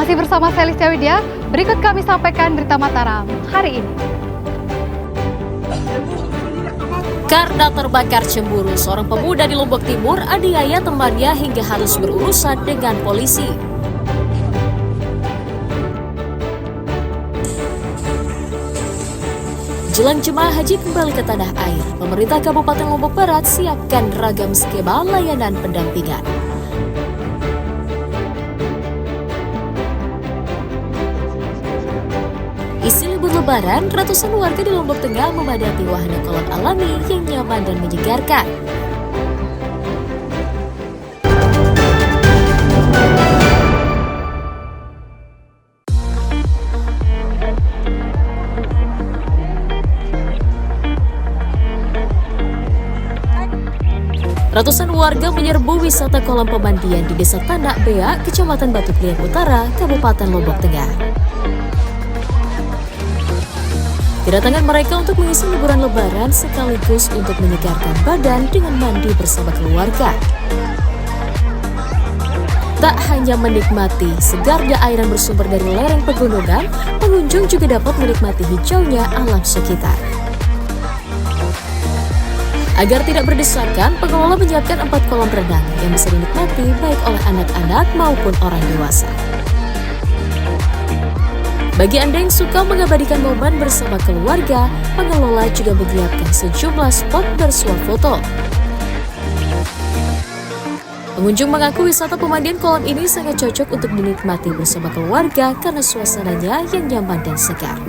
Masih bersama saya Listia Widya, berikut kami sampaikan berita Mataram hari ini. Karena terbakar cemburu, seorang pemuda di Lombok Timur aniaya temannya hingga harus berurusan dengan polisi. Jelang jemaah haji kembali ke tanah air, pemerintah Kabupaten Lombok Barat siapkan ragam skema layanan pendampingan. Isi libur lebaran, ratusan warga di Lombok Tengah memadati wahana kolam alami yang nyaman dan menyegarkan. Ratusan warga menyerbu wisata kolam pemandian di Desa Tanah Bea, Kecamatan Batu Klian Utara, Kabupaten Lombok Tengah. Kedatangan mereka untuk mengisi liburan lebaran sekaligus untuk menyegarkan badan dengan mandi bersama keluarga. Tak hanya menikmati segarnya air yang bersumber dari lereng pegunungan, pengunjung juga dapat menikmati hijaunya alam sekitar. Agar tidak berdesakan, pengelola menyiapkan 4 kolam renang yang bisa dinikmati baik oleh anak-anak maupun orang dewasa. Bagi Anda yang suka mengabadikan momen bersama keluarga, pengelola juga menyiapkan sejumlah spot bersuah foto. Pengunjung mengaku wisata pemandian kolam ini sangat cocok untuk dinikmati bersama keluarga karena suasananya yang nyaman dan segar.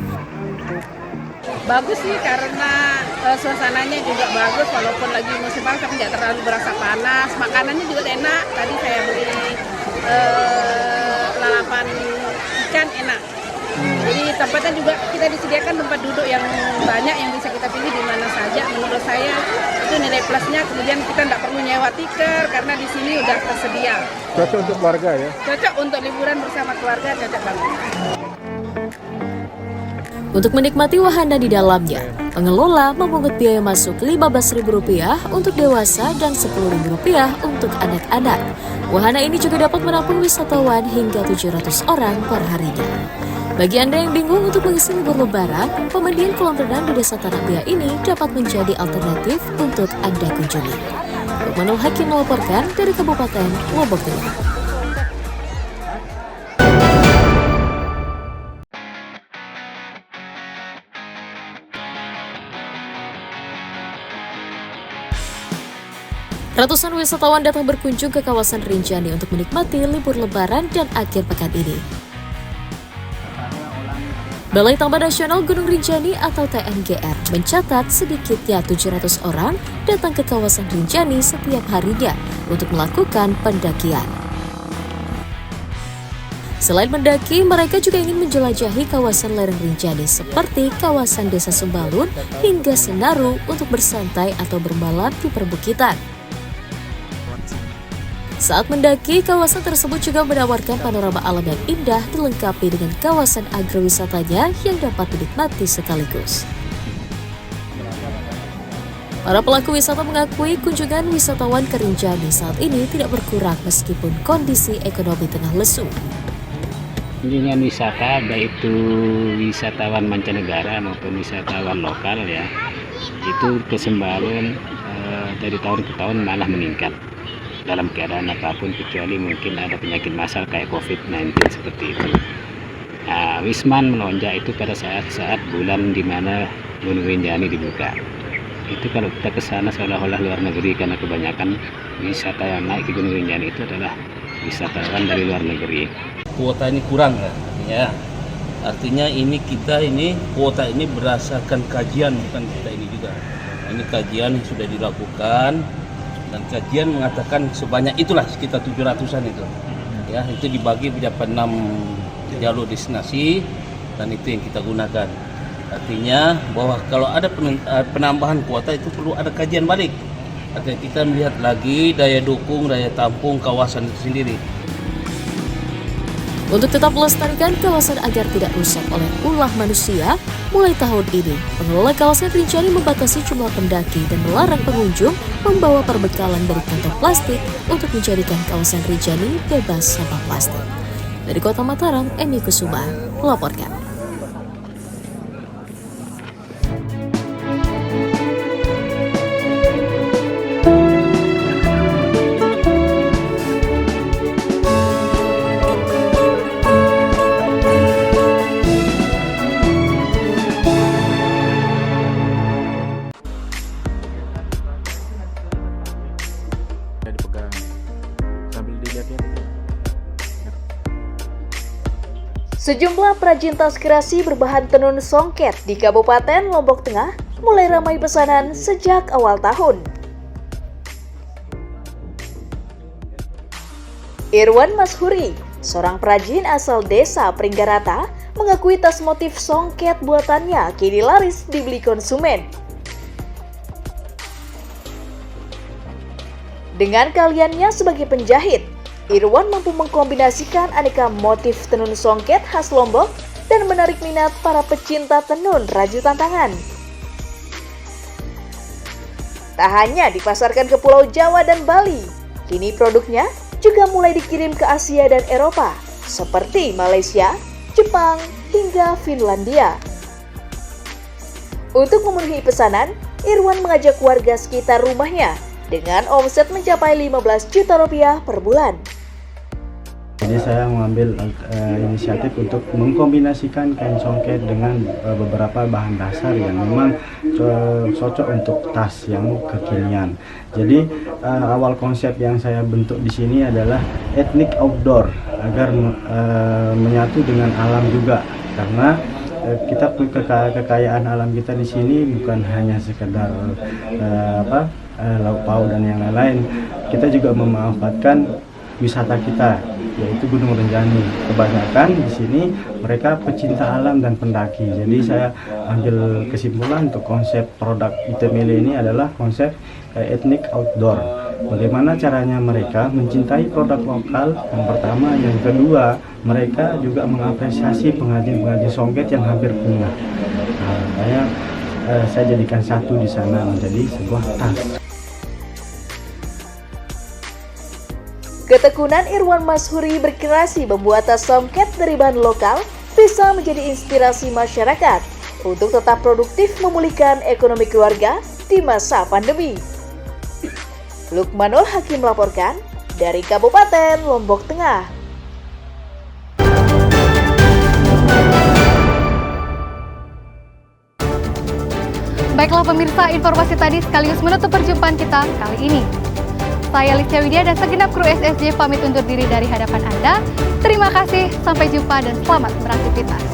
Bagus sih karena suasananya juga bagus walaupun lagi musim panas tapi tidak terlalu berasa panas. Makanannya juga enak. Tadi saya beli lalapan ikan enak. Jadi tempatnya juga kita disediakan tempat duduk yang banyak yang bisa kita pilih di mana saja. Menurut saya itu nilai plusnya. Kemudian kita tidak perlu nyewa tikar karena di sini udah tersedia. Cocok untuk keluarga ya? Cocok untuk liburan bersama keluarga, cocok banget. Untuk menikmati wahana di dalamnya, pengelola memungut biaya masuk Rp15.000 untuk dewasa dan Rp10.000 untuk anak-anak. Wahana ini juga dapat menampung wisatawan hingga 700 orang per harinya. Bagi Anda yang bingung untuk mengisi libur lebaran, pemandian kolam renang di Desa Tanah Bea ini dapat menjadi alternatif untuk Anda kunjungi. Lukmanul Hakim melaporkan dari Kabupaten Lombok Tengah. Ratusan wisatawan datang berkunjung ke kawasan Rinjani untuk menikmati libur lebaran dan akhir pekan ini. Balai Taman Nasional Gunung Rinjani atau TNGR mencatat sedikitnya 700 orang datang ke kawasan Rinjani setiap harinya untuk melakukan pendakian. Selain mendaki, mereka juga ingin menjelajahi kawasan lereng Rinjani seperti kawasan Desa Sembalun hingga Senaru untuk bersantai atau bermalam di perbukitan. Saat mendaki, kawasan tersebut juga menawarkan panorama alam yang indah dilengkapi dengan kawasan agrowisatanya yang dapat dinikmati sekaligus. Para pelaku wisata mengakui kunjungan wisatawan ke Rinjani saat ini tidak berkurang meskipun kondisi ekonomi tengah lesu. Kunjungan wisata baik itu wisatawan mancanegara maupun wisatawan lokal ya, itu ke Sembalun dari tahun ke tahun malah meningkat. Dalam keadaan apapun kecuali mungkin ada penyakit massal kayak COVID-19 seperti itu. Wisman melonjak itu pada saat bulan di mana Gunung Rinjani dibuka. Itu kalau kita ke sana seolah-olah luar negeri karena kebanyakan wisata yang naik ke Gunung Rinjani itu adalah wisatawan dari luar negeri. Kuota ini kurang kan? Ya. Artinya kuota ini berdasarkan kajian, bukan kita ini juga. Ini kajian yang sudah dilakukan. Dan kajian mengatakan sebanyak itulah sekitar 700-an itu. Ya, itu dibagi menjadi 6 jalur destinasi dan itu yang kita gunakan. Artinya bahwa kalau ada penambahan kuota itu perlu ada kajian balik. Artinya kita melihat lagi daya dukung, daya tampung kawasan itu sendiri. Untuk tetap melestarikan kawasan agar tidak rusak oleh ulah manusia, mulai tahun ini, pengelola kawasan Rinjani membatasi jumlah pendaki dan melarang pengunjung membawa perbekalan dari kantong plastik untuk menjadikan kawasan Rinjani bebas sampah plastik. Dari Kota Mataram, Eni Kusuma melaporkan. Dipegang sambil dilihat-lihat. Sejumlah perajin tas kreasi berbahan tenun songket di Kabupaten Lombok Tengah mulai ramai pesanan sejak awal tahun. Irwan Mashuri, seorang perajin asal desa Pringgarata, mengakui tas motif songket buatannya kini laris dibeli konsumen. Dengan keahliannya sebagai penjahit, Irwan mampu mengkombinasikan aneka motif tenun songket khas Lombok dan menarik minat para pecinta tenun rajutan tangan. Tak hanya dipasarkan ke Pulau Jawa dan Bali, kini produknya juga mulai dikirim ke Asia dan Eropa, seperti Malaysia, Jepang, hingga Finlandia. Untuk memenuhi pesanan, Irwan mengajak warga sekitar rumahnya dengan omset mencapai 15 juta rupiah per bulan. Jadi saya mengambil inisiatif untuk mengkombinasikan kain songket dengan beberapa bahan dasar yang memang cocok untuk tas yang kekinian. Jadi awal konsep yang saya bentuk di sini adalah etnik outdoor agar menyatu dengan alam juga, karena kita kekayaan alam kita di sini bukan hanya sekedar lauk pauk dan yang lain-lain. Kita juga memanfaatkan wisata kita, yaitu Gunung Rinjani. Kebanyakan di sini mereka pecinta alam dan pendaki. Jadi saya ambil kesimpulan untuk konsep produk Itemele ini adalah konsep etnik outdoor. Bagaimana caranya mereka mencintai produk lokal yang pertama, yang kedua mereka juga mengapresiasi pengrajin-pengrajin songket yang hampir punah. Saya jadikan satu di sana menjadi sebuah tas. Ketekunan Irwan Mashuri berkreasi membuat tas songket dari bahan lokal bisa menjadi inspirasi masyarakat untuk tetap produktif memulihkan ekonomi keluarga di masa pandemi. Lukmanul Hakim melaporkan dari Kabupaten Lombok Tengah. Baiklah pemirsa, informasi tadi sekaligus menutup perjumpaan kita kali ini. Saya Licia Widya dan segenap kru SSJ pamit undur diri dari hadapan Anda. Terima kasih, sampai jumpa dan selamat beraktivitas.